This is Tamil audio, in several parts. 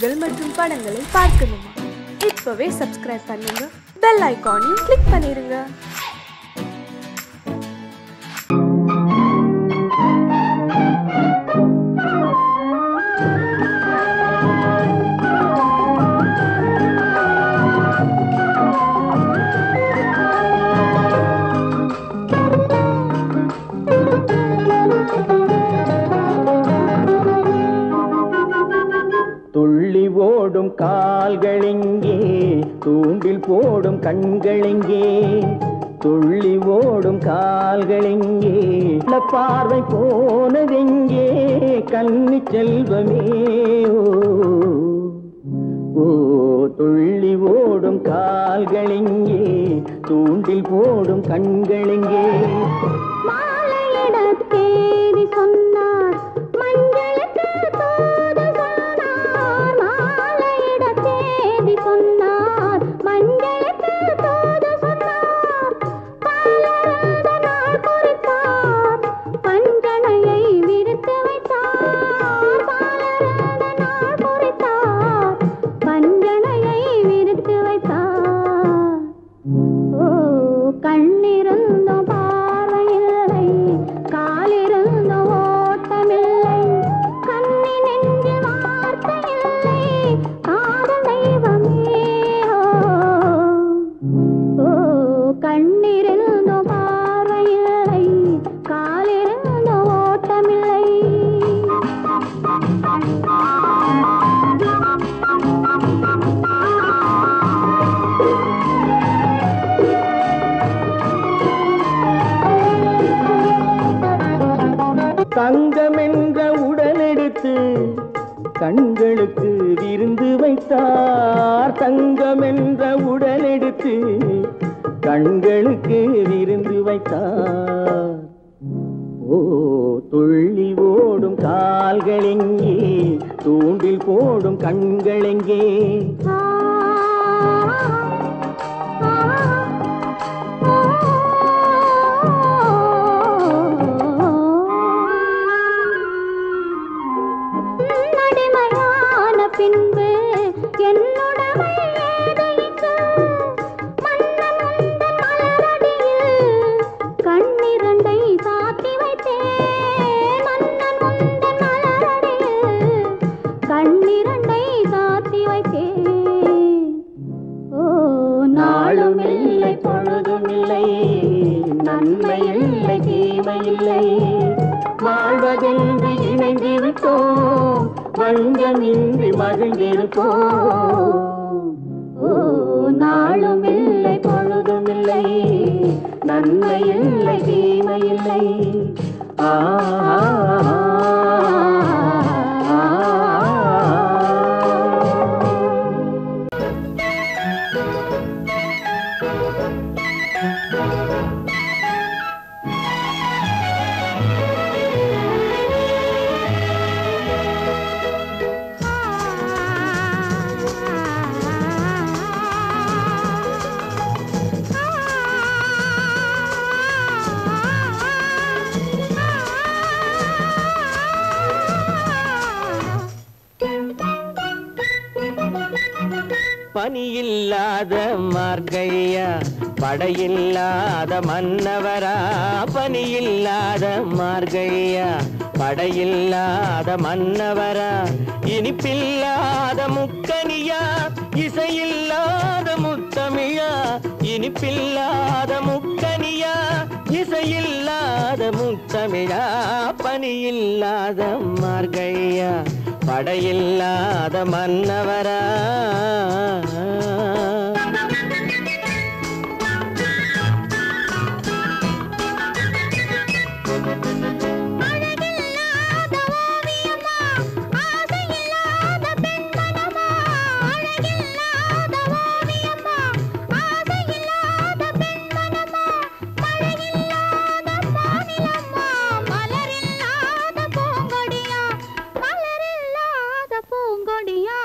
நிகழ்ச்சிகள் மற்றும் படங்களை பார்க்கணுமா? இப்பவே சப்ஸ்கிரைப் பண்ணுங்க, பெல் ஐகானையும் கிளிக் பண்ணிருங்க. துள்ளி ஓடும் கால்களெங்கே, தூண்டில் போடும் கண்களெங்கே, துள்ளி ஓடும் கால்களெங்கே, பார்வை போனதெங்கே, கன்னி செல்வமே ஓ துள்ளி ஓடும் கால்களெங்கே, தூண்டில் போடும் கண்களெங்கே. மாலையிடத்தேதி சொன்னார் மஞ்சளுக்கு தூது சொன்னார், மாலையிடத்தேதி சொன்னார் மஞ்சளுக்கு தூது சொன்னார், பாலருந்த நாள் குறித்தார் பஞ்சனையை விரித்து வைத்தார், பாலருந்த நாள் குறித்தார் பஞ்சனையை விரித்து வைத்தார். ஓ கண்ணிருந்தும் பார்வையில்லை, காலிருந்தும் ஓட்டமில்லை, கண்ணி நெஞ்சில் வார்த்தையில்லை, காதல் தெய்வமே ஓ கண்ணிருந்தும் பார்வையில்லை, காலிருந்தும் ஓட்டமில்லை. தங்கம் என்ற உடலெடுத்து கண்களுக்கு விருந்து வைத்தார், தங்கம் என்ற உடலெடுத்து கண்களுக்கு விருந்து வைத்தார். ஓ துள்ளி ஓடும் கால்களெங்கே, தூண்டில் போடும் கண்களெங்கே. நடிமையான பின்பு என்னுடமை ஏது இங்கு, மன்னன் உந்தன் மலரடியில் கண்ணிரண்டை சாத்தி வைத்தேன், மன்னன் உந்தன் மலரடியில் கண்ணிரண்டை சாத்தி வைத்தேன். ஓ நாளும் இல்லை பொழுதும் இல்லை, நன்மை இல்லை தீமை இல்லை, வாழ்வதென்று இணைந்திருப்போம், வஞ்சமின்றி மகிழ்ந்திருப்போம். ஓ நாளும் இல்லை பொழுதும் இல்லை, நன்மை இல்லை தீமை இல்லை. ஆ பனியில்லாத மார்கழியா, படையில்லாத மன்னவரா, பனியில்லாத மார்கழியா, படையில்லாத மன்னவரா, இனிப்பில்லாத முக்கனியா, இசையில்லாத முத்தமிழா, இனிப்பில்லாத முக்கனியா, இசையில்லாத முத்தமிழா, பனியில்லாத மார்கழியா, படையில்லாத மன்னவரா. அழகில்லாத ஓவியமா, ஆசையில்லாத பெண்மனமா, அழகில்லாத ஓவியமா, ஆசையில்லாத பெண்மனமா, மழையில்லாத மாநிலமா, மலரில்லாத பூங்கொடியா, மலரில்லாத பூங்கொடியா,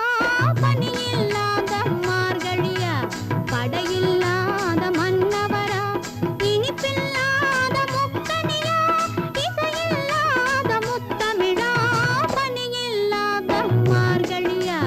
பனியில்லாத மார்கழியா, படையில்லாத மன்னவரா, இனிப்பில்லாத முக்கனியா, இசையில்லாத முத்தமிழா, பனியில்லாத மார்கழியா,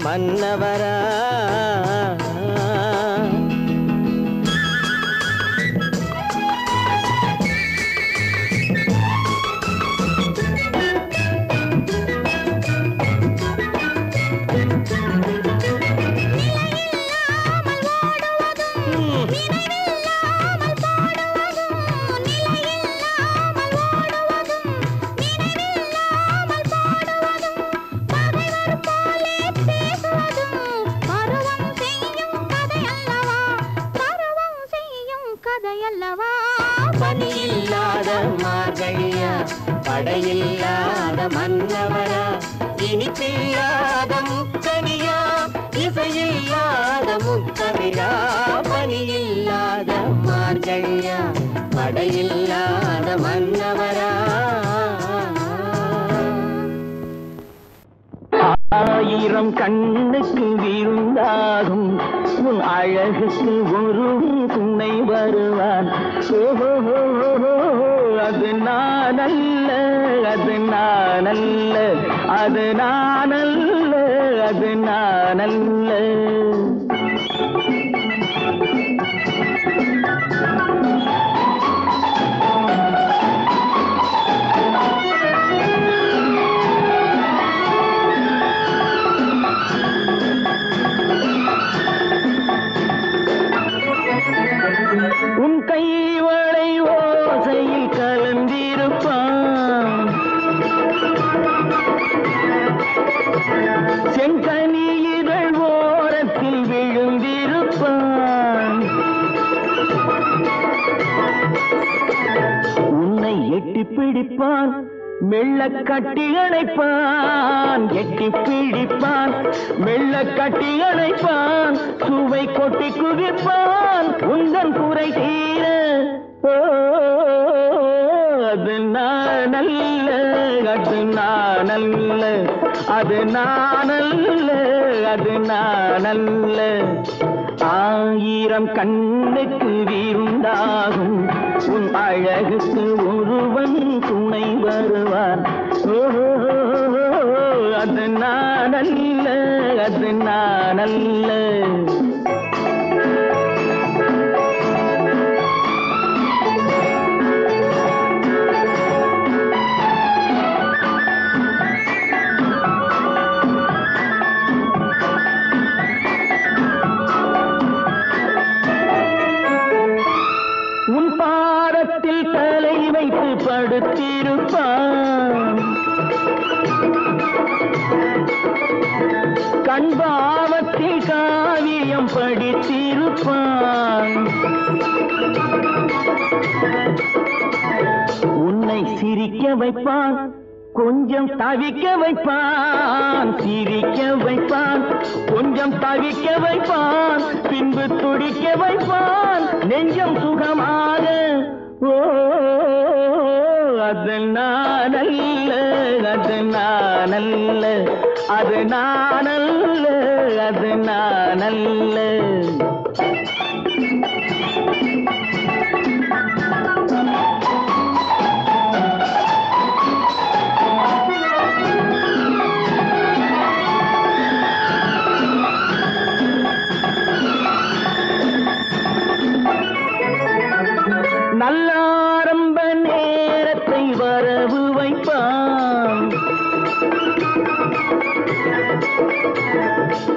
மன்னவரா பனியில்லாத மார்கழியா படையில்லாத மன்னவரா இனிப்பில்லாத முக்கனியா இசையில்லாத முத்தமிழா பனியில்லாத மார்கழியா படையில்லாத மன்னவரா ஆயிரம் கண்ணுக்கு விருந்தாகும் உன் அழகுக்கு ஒரு துணை வருவான் அது நானல்ல அது நானல்ல அது நானல்ல அது நானல்ல உன் கைவளை ஓசையில் கலந்திருப்பான் செங்கனியிதழ் ஓரத்தில் விழுந்திருப்பான் உன்னை எட்டி பிடிப்பான் மெல்ல கட்டி அணைப்பான் எட்டி பிடிப்பான் மெல்ல கட்டி அணைப்பான் சுவை கொட்டி குவிப்பான் உந்தன் குறை தீர அது நானல்ல அது நானல்ல அது நானல்ல அது நானல்ல ஆயிரம் கண்ணுக்கு விருந்தாகும் உன் அழகுக்கு ஒருவன் துணை வருவான் அது நானல்ல அது நானல்ல உன் பாதத்தில் தலை வைத்து படுத்திருப்பான் கண்பாவத்தில் காவியம் படித்திருப்பான் உன்னை சிரிக்க வைப்பான் கொஞ்சம் தவிக்க வைப்பான் சிரிக்க வைப்பான் கொஞ்சம் தவிக்க வைப்பான் பின்பு துடிக்க வைப்பான் நெஞ்சம் சுகமாக அது நானல்ல அது நானல்ல அது நானல்ல அது நானல்ல நல்லாரம்ப நேரத்தை வரவு வைப்பான்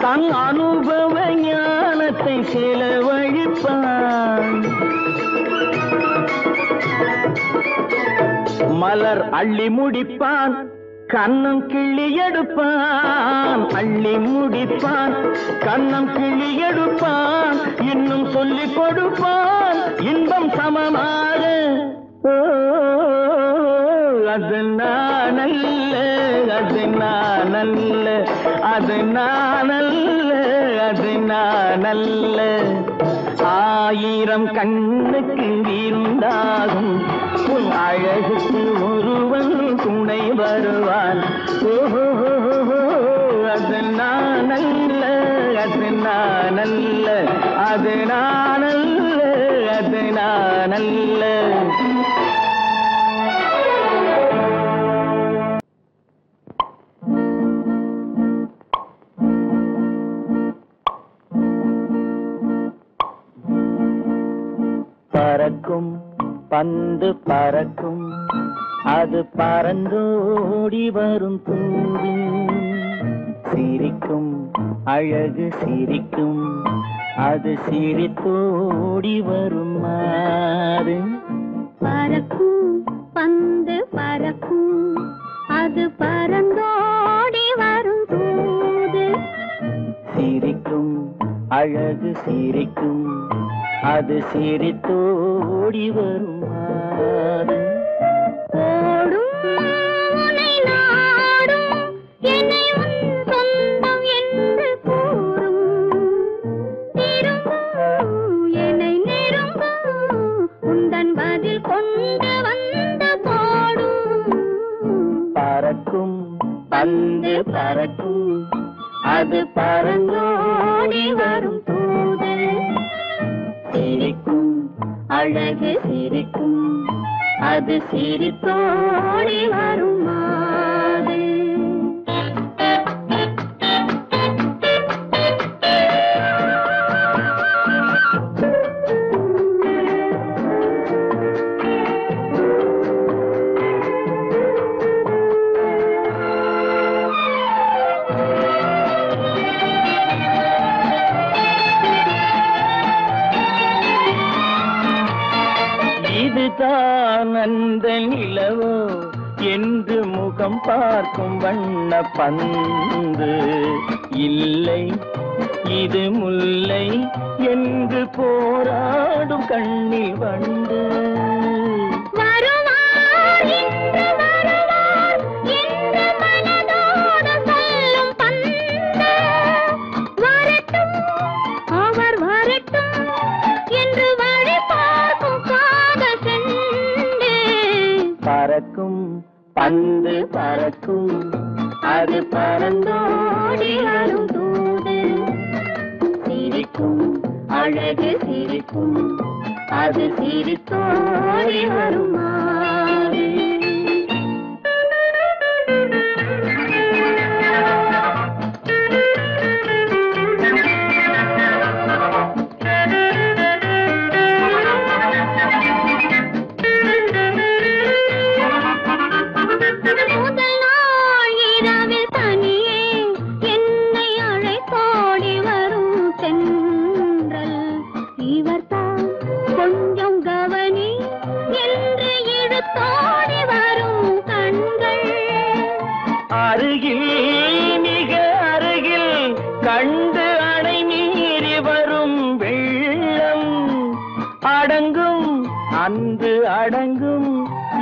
தன் அனுபவ ஞானத்தை செலவழிப்பான் மலர் அள்ளி முடிப்பான் கண்ணம் கிள்ளி எடுப்பான் அள்ளி முடிப்பான் கண்ணம் கிள்ளி எடுப்பான் இன்னும் சொல்லிக் கொடுப்பான் இன்பம் சமமாக அது நானல்ல அது நானல்ல அது நானல்ல அது நானல்ல ஆயிரம் கண்ணுக்கு விருந்தாகும் உன் அழகுக்கு ஒருவன் துணை வருவான் அது நானல்ல அது நானல்ல அது நானல்ல அது நானல்ல பறக்கும் பந்து பறக்கும் அது பறந்தோடி வரும் தூது சிரிக்கும் அழகு சிரிக்கும் அது சிரித்தோடி வரும் மாறு பறக்கும் பந்து பறக்கும் அது பறந்தோடி வரும் தூது சிரிக்கும் அழகு சிரிக்கும் அது சிரித்தோடி வரும் மாறு ஓடும் உன்னை நாடும் என்னை உன் சொந்தம் என்று கூறும் திரும்பும் என்னை நெருங்கும் உந்தன் பதில் கொண்டு வந்து போடும் பறக்கும் பந்து பறக்கும் அது பறந்தோடி வரும் தூது சிரிக்கும் அழகு சிரிக்கும் அது சிரித்தோடி வரும் மாறு இதுதான் அந்த நிலவோ என்று முகம் பார்க்கும் வண்ண பந்து இல்லை இது முல்லை என்று போராடும் கண்ணில் வண்டு வருவார் இன்று வருவார் என்று மனதோடு சொல்லும் பந்து வரட்டும் அவர் வரட்டும் என்று வழி பார்க்கும் காதல் சென்று பறக்கும் பந்து பறக்கும் அது பறந்தோடி வரும் தூது சிரிக்கும் அழகு சிரிக்கும் அது சிரித்தோடி வரும் மாறு முதல் நாள் இரவில் தனியே என்னை அழைத்தோடி வரும் தென்றல் இவர்தான் கொஞ்சம் கவனி என்று இழுத்தோடி வரும் கண்கள் அருகில் மிக அருகில் கண்டு அணை மீறி வரும் வெள்ளம் அடங்கும் அன்று அடங்கும்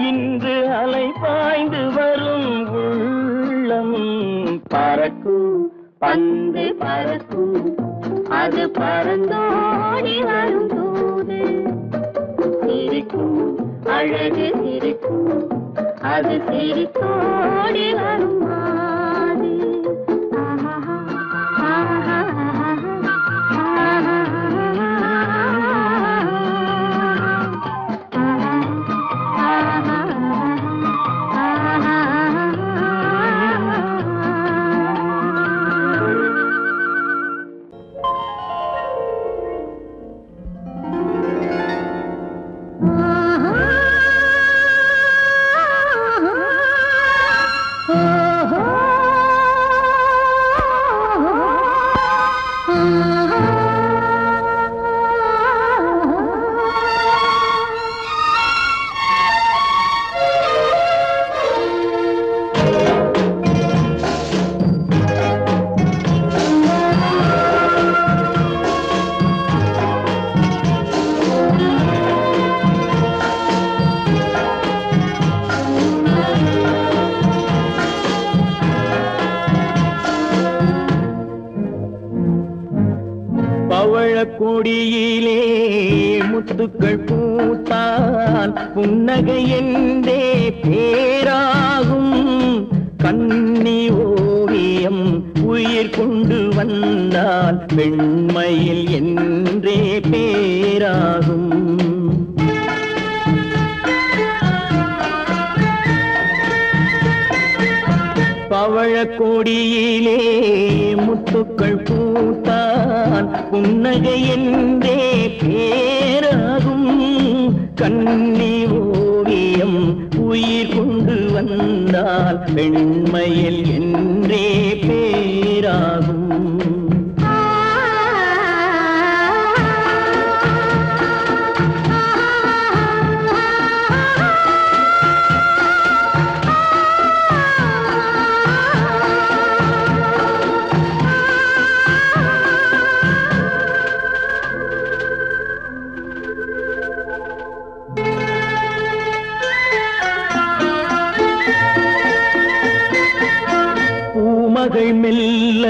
இன்று அலை பாய்ந்து வரும் உள்ளம் பறக்கும் பந்து பறக்கும் அது பறந்தோடி வரும் தூது சிரிக்கும் அழகு சிரிக்கும் அது சிரித்தோடி வரும் மாறு கொடியிலே முத்துக்கள் பூத்தால் புன்னகை என்றே பேராகும் கண்ணி ஓவியம் உயிர் கொண்டு வந்தால் பெண்மையில் என்றே பேராகும் பவழக்கொடியிலே முத்துக்கள் பூத்தான் புன்னகை என்றே பேராகும் கன்னி ஓவியம் உயிர் கொண்டு வந்தால் பெண்மையில் என்றே பேராகும். மகள் மெல்ல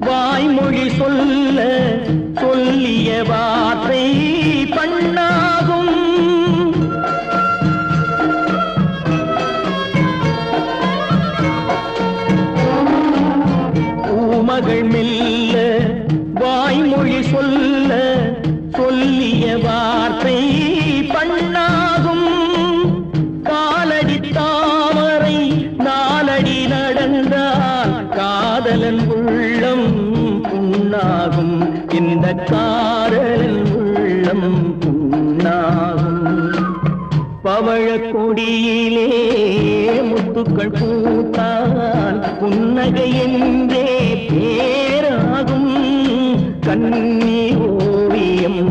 வாய்மொழி சொல்ல சொல்லிய வார்த்தை பண்ணாகும். பூமகள் மெல்ல வாய்மொழி சொல்ல சொல்லிய வார்த்தை பண்ணாகும். காலடி தாமரை நாலடி நடந்தால் காதலன் உள்ளம் புண்ணாகும். இந்த காதலன் உள்ளம் புண்ணாகும். பவழக் கொடியிலே முத்துக்கள் பூத்தால் புன்னகை என்றே பேராகும். கன்னி ஓவியம்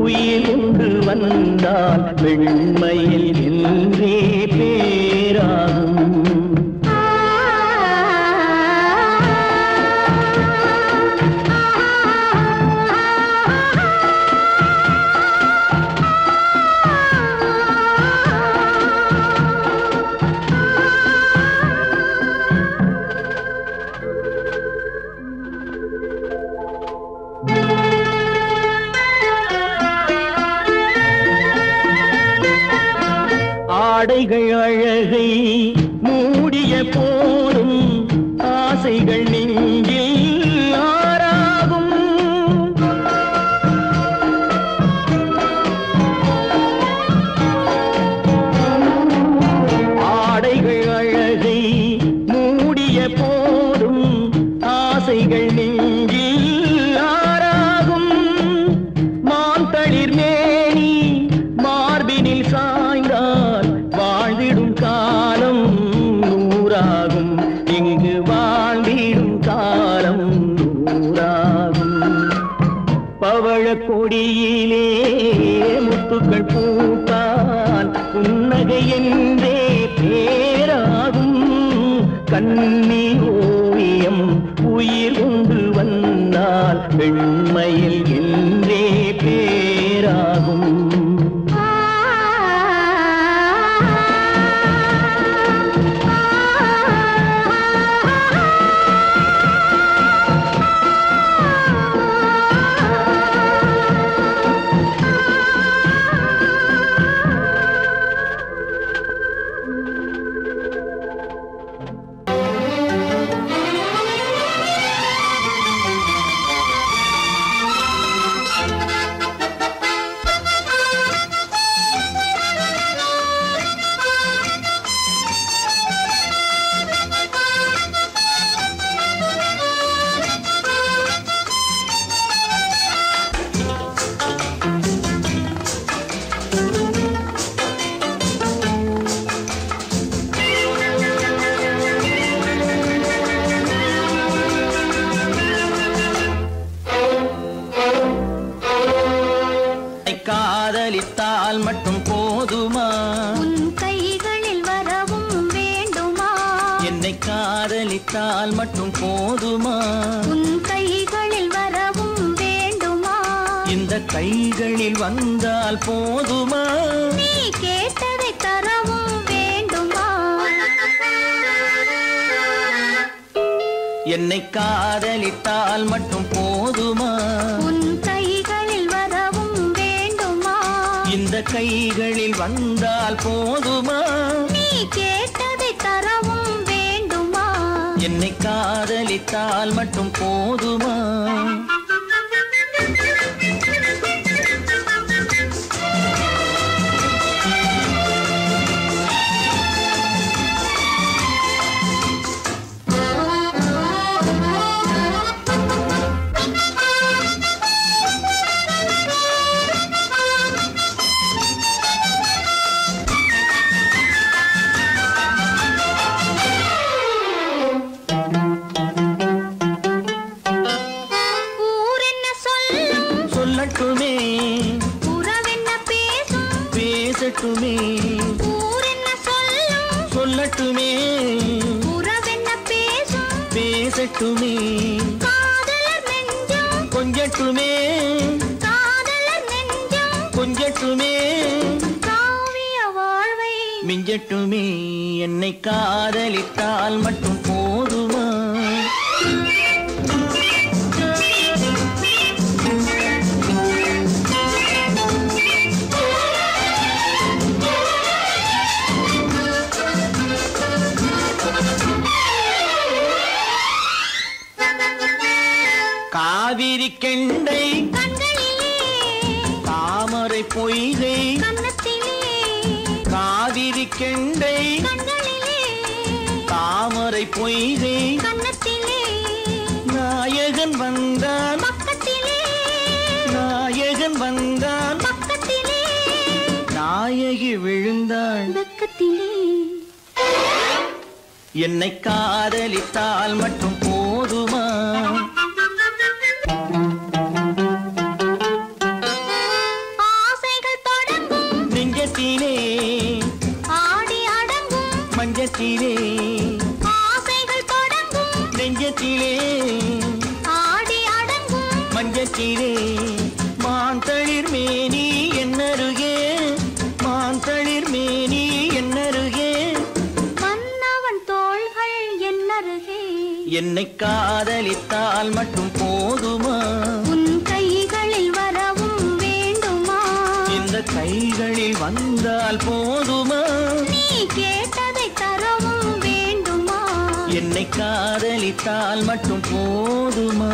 உயிர் கொண்டு வந்தால் வெண்மையில் என்றே பேராகும். ஆடைகள் அழகை மூடிய போதும் ஆசைகள் நெஞ்சில் ஆறாகும். ஆடைகள் அழகை மூடிய போதும் ஆசைகள் நெஞ்சில் ஆறாகும். மாந்தளிர் மேனி மார்பினில் சாய்ந்தால் வாழ்ந்திடும் காலம் நூறாகும். இங்கு வாழ்ந்திடும் காலம் நூறாகும். பவழக் கொடியிலே முத்துக்கள் பூத்தால் புன்னகை என்றே பேராகும். கன்னி ஓவியம் உயிர் கொண்டு வந்தால் பெண்மையில் என்றே பேராகும். காதலித்தால் மட்டும் போதுமா? உன் கைகளில் வரவும் வேண்டுமா? என்னை காதலித்தால் மட்டும் போதுமா? உன் கைகளில் வரவும் வேண்டுமா? இந்த கைகளில் வந்தால் போதுமா? நீ கேட்டதை தரவும் வேண்டுமா? என்னை காதலித்தால் மட்டும் போதுமா? உன் கைகளில் வரவும் வேண்டுமா? இந்த கைகளில் வந்தால் போதுமா? நீ கேட்டதை தரவும் வேண்டுமா? என்னை காதலித்தால் மட்டும் போதுமா? சொல்லட்டுமே ஊர் என்ன சொல்லும் சொல்லட்டுமே உறவென்ன பேசும் பேசட்டுமே காதலர் நெஞ்சம் கொஞ்சட்டுமே காதலர் நெஞ்சம் கொஞ்சட்டுமே காவிய வாழ்வை மிஞ்சட்டுமே என்னை காதலித்தால் மட்டும் போதுமா காவிரி கெண்டை கண்களிலே தாமரை பொய்கை கன்னத்திலே காவிரி கெண்டை கண்களிலே தாமரை பொய்கை கன்னத்திலே நாயகன் வந்தான் பக்கத்திலே நாயகன் வந்தான் பக்கத்திலே நாயகி விழுந்தாள் பக்கத்திலே என்னை காதலித்தால் மட்டும் போதுமா ஆசைகள் தொடங்கும் நெஞ்சத்திலே ஆடி அடங்கும் மஞ்சத்திலே ஆசைகள் தொடங்கும் நெஞ்சத்திலே ஆடி அடங்கும் மஞ்சத்திலே மாந்தளிர் மேனி என்னருகே மாந்தளிர் மேனி என்னருகே மன்னவன் தோள்கள் என்னருகே என்னை காதலித்தால் மட்டும் போதுமா உன் கைகளில் வரவும் வேண்டுமா இந்த கைகளில் வந்தால் போதுமா நீ கேட்டதை தரவும் வேண்டுமா என்னை காதலித்தால் மட்டும் போதுமா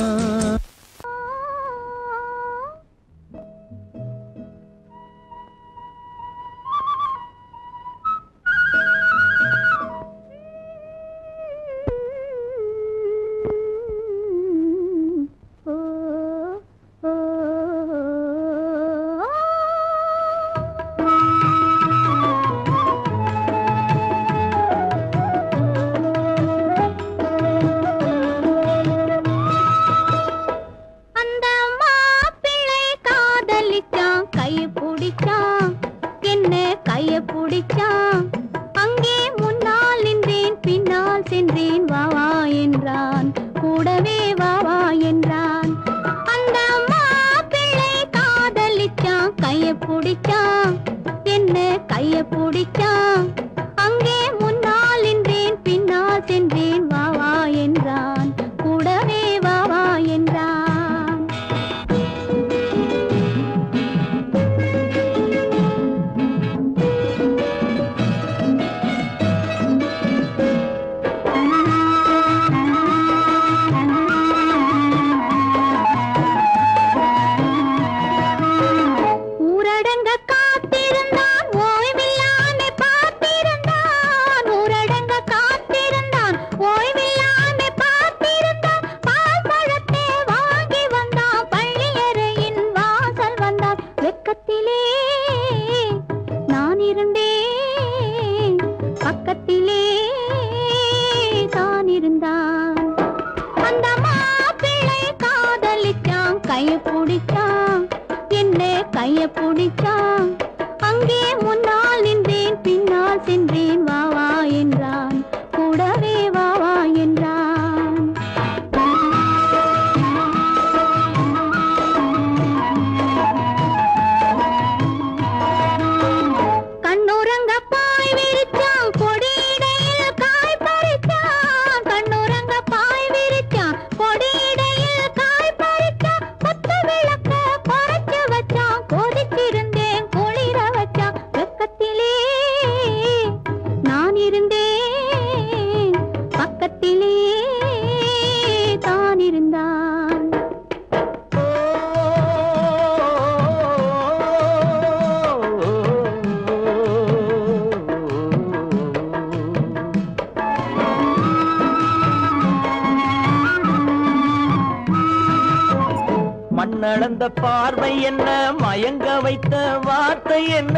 அந்த மாப்பிள்ளை காதலிச்சான் கைய பிடிச்சான் என்ன கைய பிடிச்சான் அங்கே முன்னால் நின்றேன் பின்னால் சென்றேன் வா வா என்றான் கூடவே வா வா என்றான் அந்த மாப்பிள்ளை காதலிச்சான் கைய பிடிச்சான் என்ன கைய பிடிச்சான் அங்கே முன்னால் நின்றேன் பின்னால் சென்றேன் வா வா என்றான் கூடவே வா வா என்றான் ஊரடங்க காத்திருந்தான் ஓய்வில்லாமே பார்த்திருந்தான் ஊரடங்க காத்திருந்தான் ஓய்வில்லாமே பார்த்திருந்தான் பால் பழத்தை வாங்கி வந்தான் பள்ளியறையின் வாசல் வந்தான் வெக்கத்திலே நான் இருந்தேன் பக்கத்திலே தான் இருந்தான் அந்த மாப்பிள்ளை காதலிச்சான் கைய பிடிச்சான் என்ன கைய பிடிச்சான் அங்கே முன்னால் நின்றேன் பின்னால் சென்றேன் வா வா என்றான் கூடவே வா வா என்றான் கண்ணுறங்க பாய் விரிச்சான் கொடியிடையில் காய் பறிச்சான் கண்ணுறங்க பாய் விரிச்சான் கொடியிடையில் காய் பறிச்சான் கொத்து விளக்க குறைச்சு வச்சான் கொதிச்சிருந்தேன் குளிர வச்சான் வெக்கத்திலே நான் இருந்தேன் பக்கத்திலே தான் இருந்தான் மண்ணளந்த பார்வை என்ன மயங்க வைத்த வார்த்தை என்ன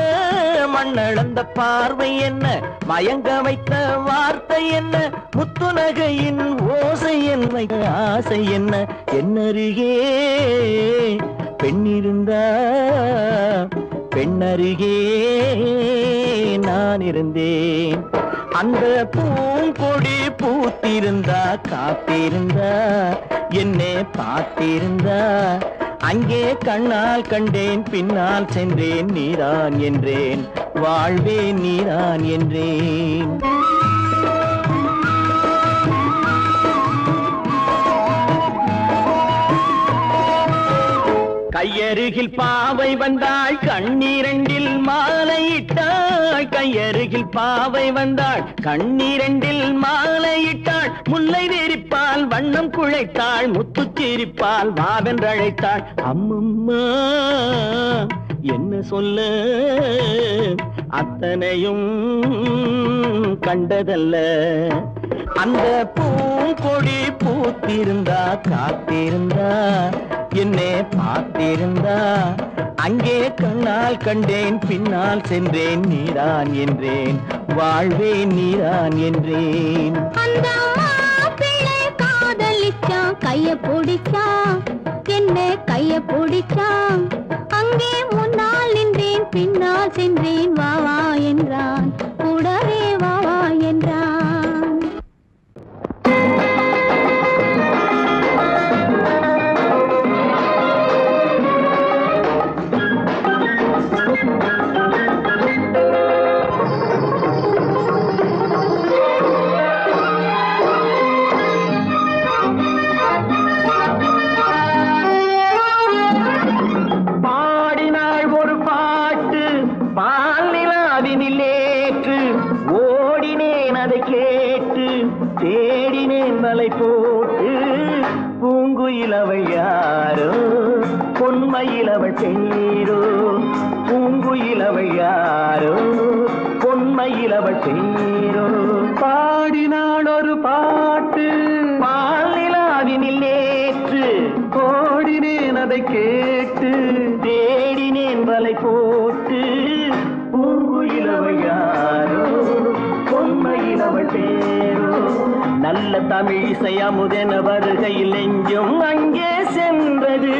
மண்ணளந்த பார்வை என்ன மயங்க வைத்த வார்த்தை என்ன முத்துநகையின் ஓசை என்ன ஆசை என்ன என்னருகே பெண்ணிருந்தா பெண்ணருகே நான் இருந்தேன். அந்த பூங்கொடி பூத்திருந்தா காத்திருந்தா என்னை பார்த்திருந்தா அங்கே கண்ணால் கண்டேன் பின்னால் சென்றேன் நீதான் என்றேன் வாழ்வே நீதான் என்றேன். கையருகில் பாவை வந்தாள் கண்ணீரண்டில் மாலையிட்டாள். கையருகில் பாவை வந்தாள் கண்ணீரண்டில் மாலையிட்டாள். முல்லை வெறிப்பால் வண்ணம் குழைத்தாள் முத்து சிரிப்பால் வாவென்றழைத்தாள். அம்மம்மா என்ன சொல்ல அத்தனையும் கண்டதல்ல. அந்த பூங்கொடி பூத்திருந்தா காத்திருந்தா என்னை பார்த்திருந்தா அங்கே கண்ணால் கண்டேன் பின்னால் சென்றேன் நீதான் என்றேன் வாழ்வே நீதான் என்றேன். அந்த மாப்பிள்ளை காதலிச்சான் கைய பிடிச்சான் என்ன கைய பிடிச்சான். அங்கே முன்னால் நின்றேன் பின்னால் சென்றேன் வா வா என்றான் கூடவே வா வா என்றான். தேடினேன் மலை போட்டு பூங்குயிலவள் யாரோ பொன்மயிலவள் தேரோ. பூங்குயிலவள் யாரோ பொன்மயிலவள் தேரோ. பாடினாள் ஒரு பாட்டு பாலிலாவினில் நேற்று ஓடினேன் அதை கேட்டு தேடினேன் மலை போட்டு பூங்குயிலவள் யாரோ பொன்மயிலவள் தேரோ. நல்ல தமிழ் இசை அமுதென வருகையில் நெஞ்சும் அங்கே சென்றது.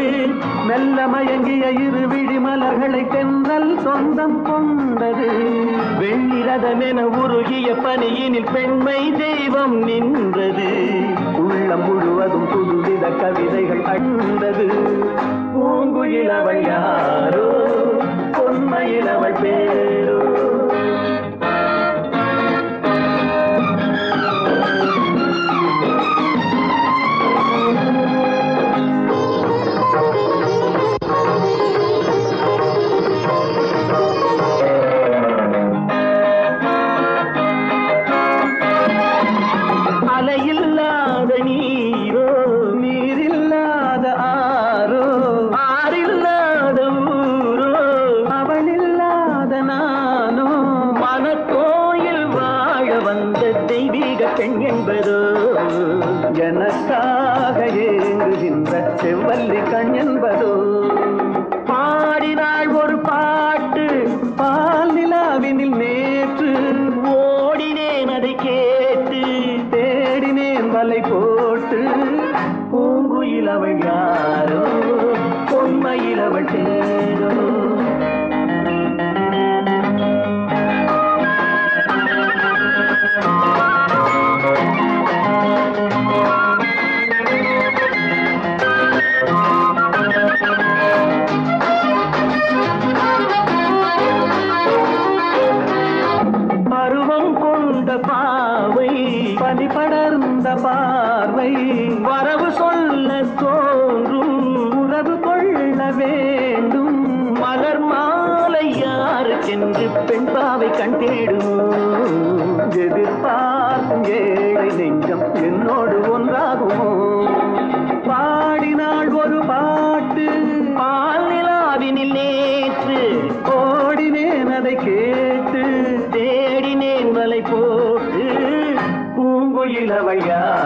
மெல்ல மயங்கிய இரு விழி மலர்களை தென்றல் சொந்தம் கொண்டது. வெண்ணிரதமென உருகிய பனியினில் பெண்மை தெய்வம் நின்றது. உள்ளம் முழுவதும் புதுவித கவிதைகள் அண்டது. பூங்குயிலவள் யாரோ பொன்மயிலவள் பேரோ. அலையில்லாத நீரோ நீரில்லாத ஆரோ ஆறில்லாத ஊரோ அவளில்லாத நானோ. மனக்கோயில் வாழ வந்த தெய்வீக பெண் என்பதோ எனக்காக ஏங்குகின்ற செவ்வல்லி கண் என்பதோ. பாடினாள் ஒரு பாட்டு பால் நிலாவினில் நேற்று ஓடினேன் அதை கேட்டு தேடினேன் வலை போட்டு. பூங்குயிலவள் யாரோ பொன்மயிலவள் தேரோ. பருவம் கொண்ட பாவை பனி படர்ந்த பார்வை வரவு சொல்ல தோன்றும் உறவு கொள்ள வேண்டும். மலர் மாலை யாருக்கென்று பெண் பாவை கண் தேடும். எதிர்பார்க்கும் ஏழை நெஞ்சம் என்னோடு ஒன்றாகுமோ. பாடினாள் ஒரு பாட்டு பால் நிலாவினில் நேற்று ஓடினேன் அதை கேட்டு தேடினேன் மலை போட்டு. பூங்குயிலவள் யாரோ